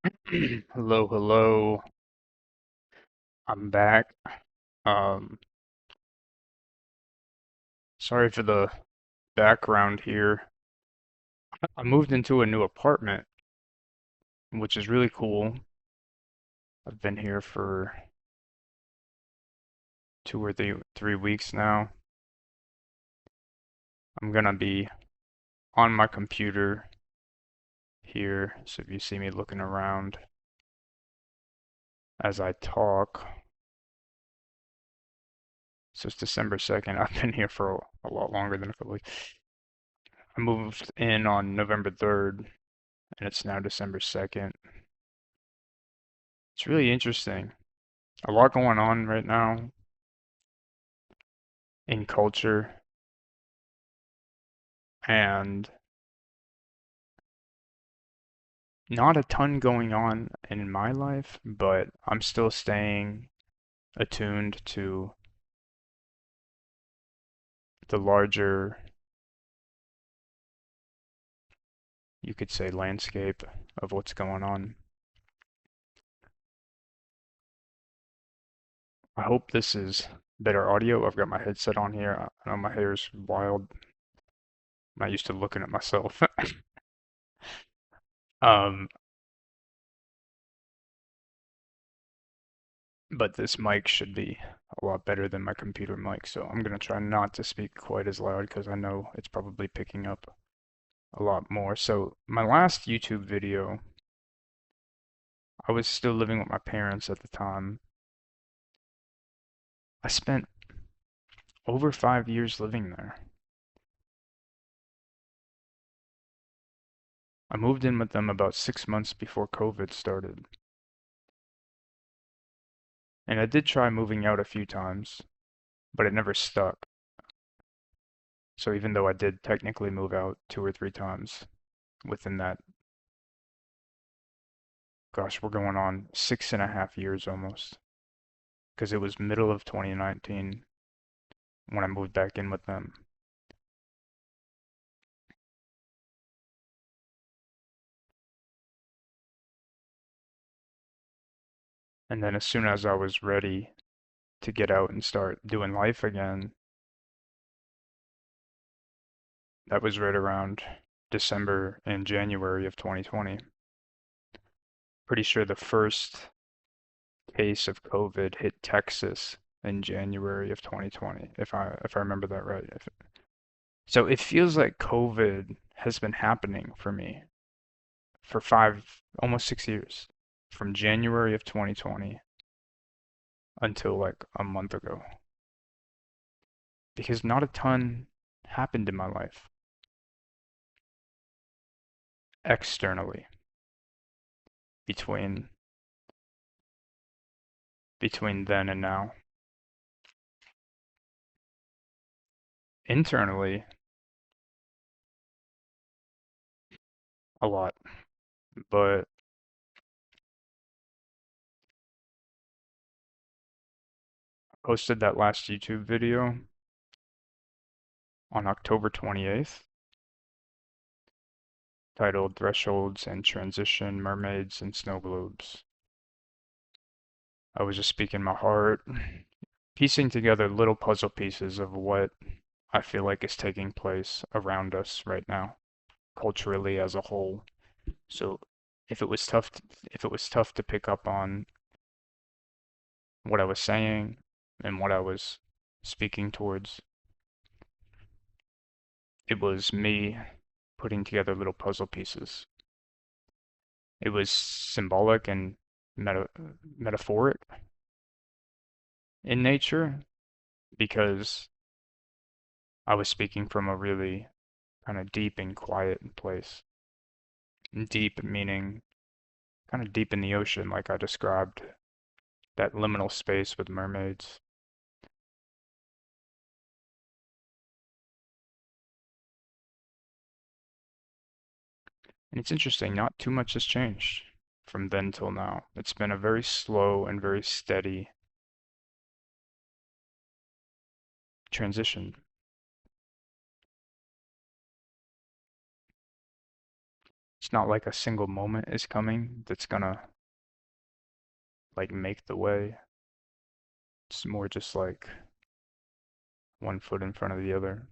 Hello, hello. I'm back. Um, Sorry for the background here. I moved into a new apartment, which is really cool. I've been here for 2 or 3 weeks now. I'm gonna be on my computer here, so if you see me looking around as I talk. So it's December 2nd. I've been here for a lot longer than a couple weeks. I moved in on November 3rd, and it's now December 2nd. It's really interesting. A lot going on right now in culture, and not a ton going on in my life, but I'm still staying attuned to the larger, you could say, landscape of what's going on. I hope this is better audio. I've got my headset on here. I know my hair's wild. I'm not used to looking at myself. Um, but this mic should be a lot better than my computer mic, so I'm gonna try not to speak quite as loud because I know it's probably picking up a lot more. So my last YouTube video, I was still living with my parents at the time. I spent over 5 years living there. I moved in with them about 6 months before COVID started. And I did try moving out a few times, but it never stuck. So even though I did technically move out 2 or 3 times within that, gosh, we're going on 6.5 years almost. Because it was middle of 2019 when I moved back in with them. And then as soon as I was ready to get out and start doing life again, that was right around December and January of 2020. Pretty sure the first case of COVID hit Texas in January of 2020, if I remember that right. So it feels like COVID has been happening for me for almost 6 years, from January of 2020 until like a month ago, because not a ton happened in my life externally between then and now. Internally, a lot, but I posted that last YouTube video on October 28th, titled Thresholds and Transition, Mermaids and Snow Globes. I was just speaking my heart, piecing together little puzzle pieces of what I feel like is taking place around us right now, culturally as a whole. So if it was tough to pick up on what I was saying and what I was speaking towards, it was me putting together little puzzle pieces. It was symbolic and metaphoric in nature because I was speaking from a really kind of deep and quiet place. Deep meaning kind of deep in the ocean, like I described, that liminal space with mermaids. And it's interesting, not too much has changed from then till now. It's been a very slow and very steady transition. It's not like a single moment is coming that's gonna like make the way. It's more just like one foot in front of the other.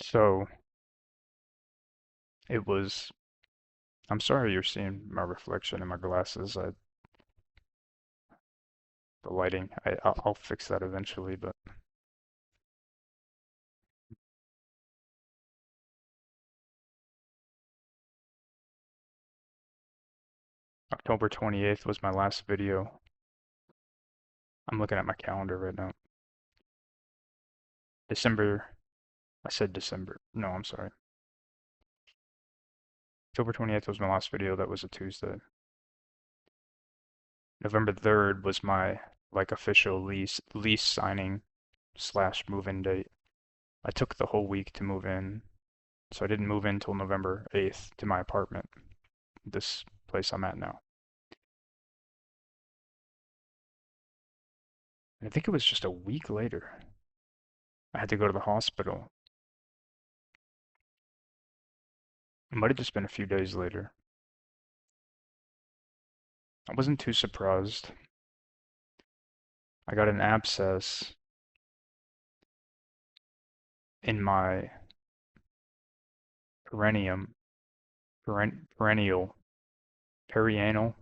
So it was, I'm sorry you're seeing my reflection in my glasses. The lighting, I'll fix that eventually, but October 28th was my last video. I'm looking at my calendar right now. December, I said December. No, I'm sorry. October 28th was my last video. That was a Tuesday. November 3rd was my like official lease signing slash move-in date. I took the whole week to move in, so I didn't move in until November 8th to my apartment, this place I'm at now. And I think it was just a week later. I had to go to the hospital. It might have just been a few days later. I wasn't too surprised. I got an abscess in my perineum, perennial, perianal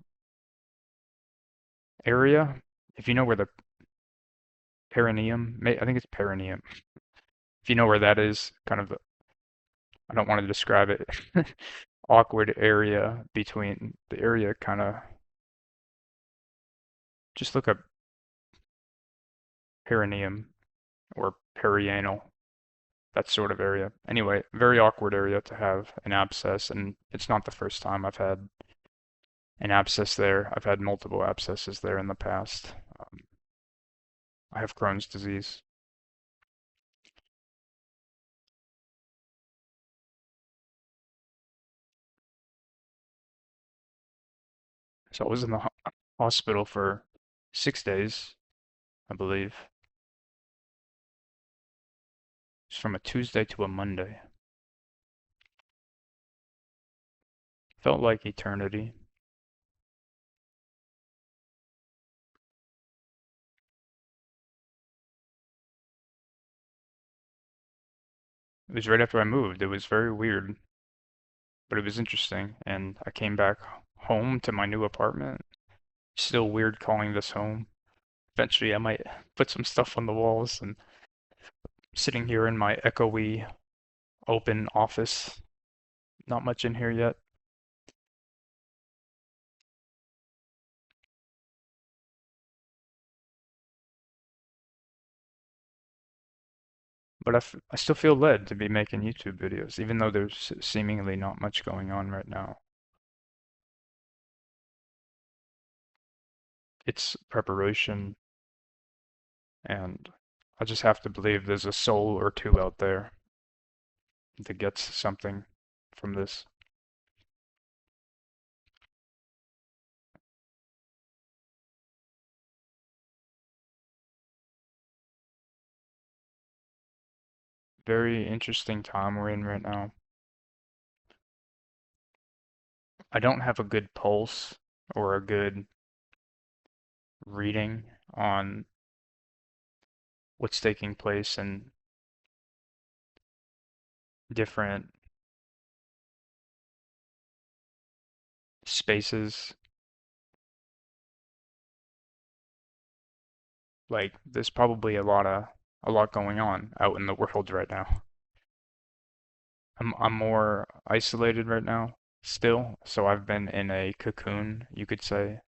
area. If you know where the perineum, I think it's perineum. If you know where that is, kind of, I don't want to describe it, awkward area between the area kind of, just look up perineum or perianal, that sort of area. Anyway, very awkward area to have an abscess, and it's not the first time I've had an abscess there. I've had multiple abscesses there in the past. I have Crohn's disease. So I was in the hospital for 6 days, I believe. It's from a Tuesday to a Monday. Felt like eternity. It was right after I moved. It was very weird, but it was interesting. And I came back home to my new apartment. Still weird calling this home. Eventually, I might put some stuff on the walls and sitting here in my echoey open office. Not much in here yet. But I still feel led to be making YouTube videos, even though there's seemingly not much going on right now. It's preparation, and I just have to believe there's a soul or two out there that gets something from this. Very interesting time we're in right now. I don't have a good pulse or a good reading on what's taking place in different spaces. Like there's probably a lot going on out in the world right now. I'm more isolated right now still, so I've been in a cocoon, you could say,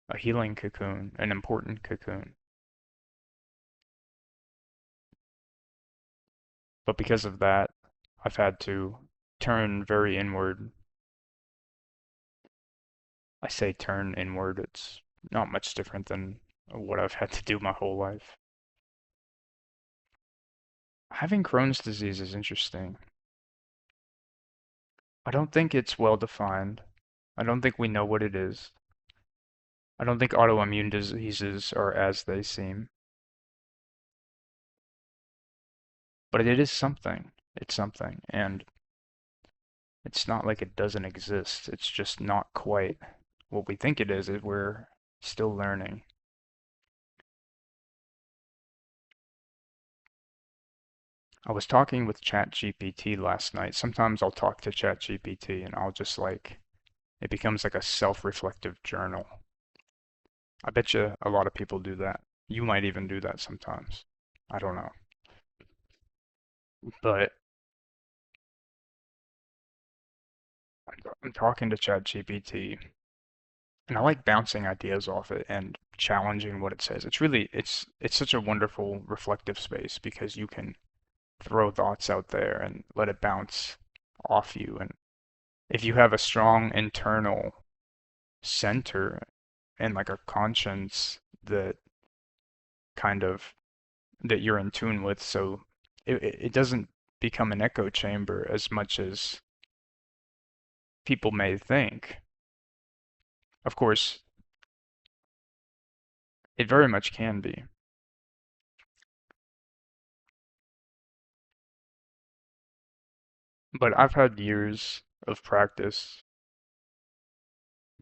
a healing cocoon, an important cocoon. But because of that, I've had to turn very inward. I say turn inward, it's not much different than what I've had to do my whole life. Having Crohn's disease is interesting. I don't think it's well defined. I don't think we know what it is. I don't think autoimmune diseases are as they seem, but it is something. It's something, and it's not like it doesn't exist. It's just not quite what we think it is. We're still learning. I was talking with ChatGPT last night. Sometimes I'll talk to ChatGPT and I'll just like, it becomes like a self-reflective journal. I bet you a lot of people do that. You might even do that sometimes. I don't know. But I'm talking to ChatGPT and I like bouncing ideas off it and challenging what it says. It's such a wonderful reflective space because you can throw thoughts out there and let it bounce off you. And if you have a strong internal center and like a conscience that kind of that you're in tune with, so it doesn't become an echo chamber as much as people may think. Of course, it very much can be. But I've had years of practice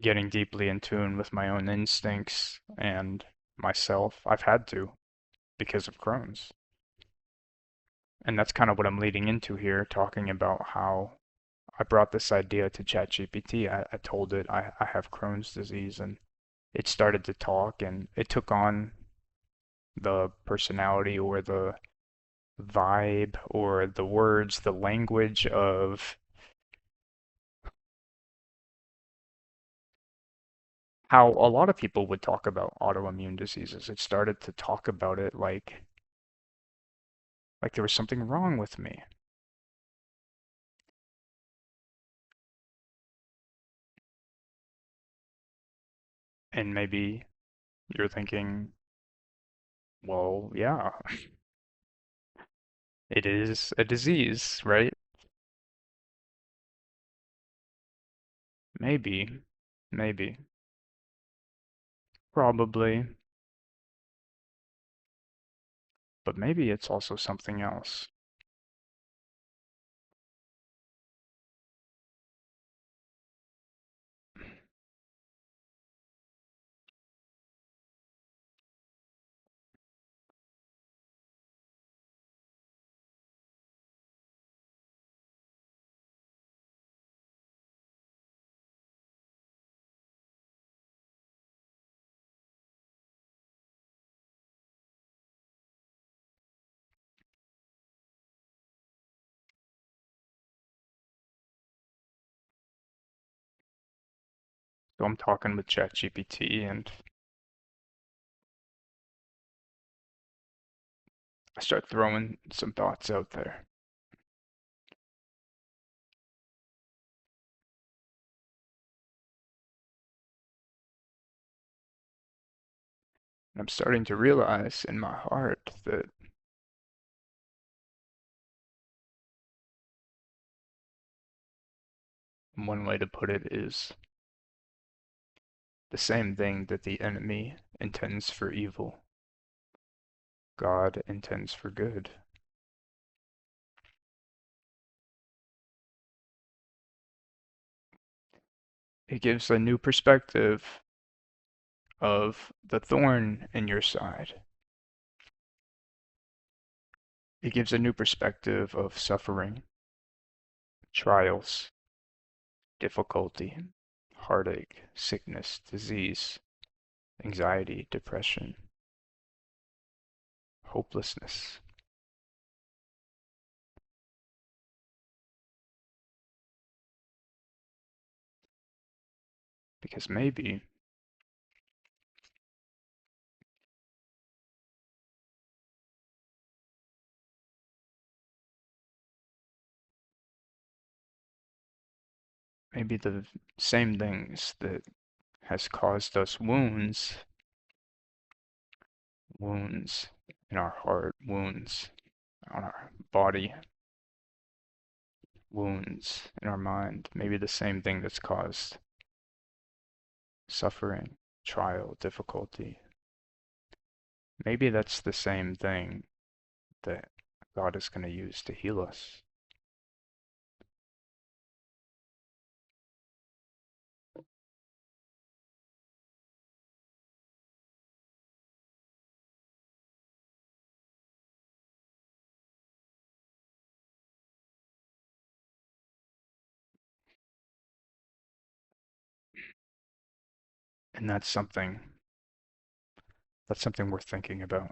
getting deeply in tune with my own instincts and myself. I've had to because of Crohn's. And that's kind of what I'm leading into here, talking about how I brought this idea to ChatGPT. I told it I have Crohn's disease, and it started to talk, and it took on the personality or the vibe or the words, the language of how a lot of people would talk about autoimmune diseases. It started to talk about it like there was something wrong with me. And maybe you're thinking, well, yeah, it is a disease, right? Maybe, maybe, probably, but maybe it's also something else. So I'm talking with ChatGPT and I start throwing some thoughts out there. And I'm starting to realize in my heart that one way to put it is the same thing that the enemy intends for evil, God intends for good. It gives a new perspective of the thorn in your side. It gives a new perspective of suffering, trials, difficulty, heartache, sickness, disease, anxiety, depression, hopelessness. Because maybe the same things that has caused us wounds in our heart, wounds on our body, wounds in our mind, maybe the same thing that's caused suffering trial, difficulty. Maybe that's the same thing that God is going to use to heal us. And that's something worth thinking about.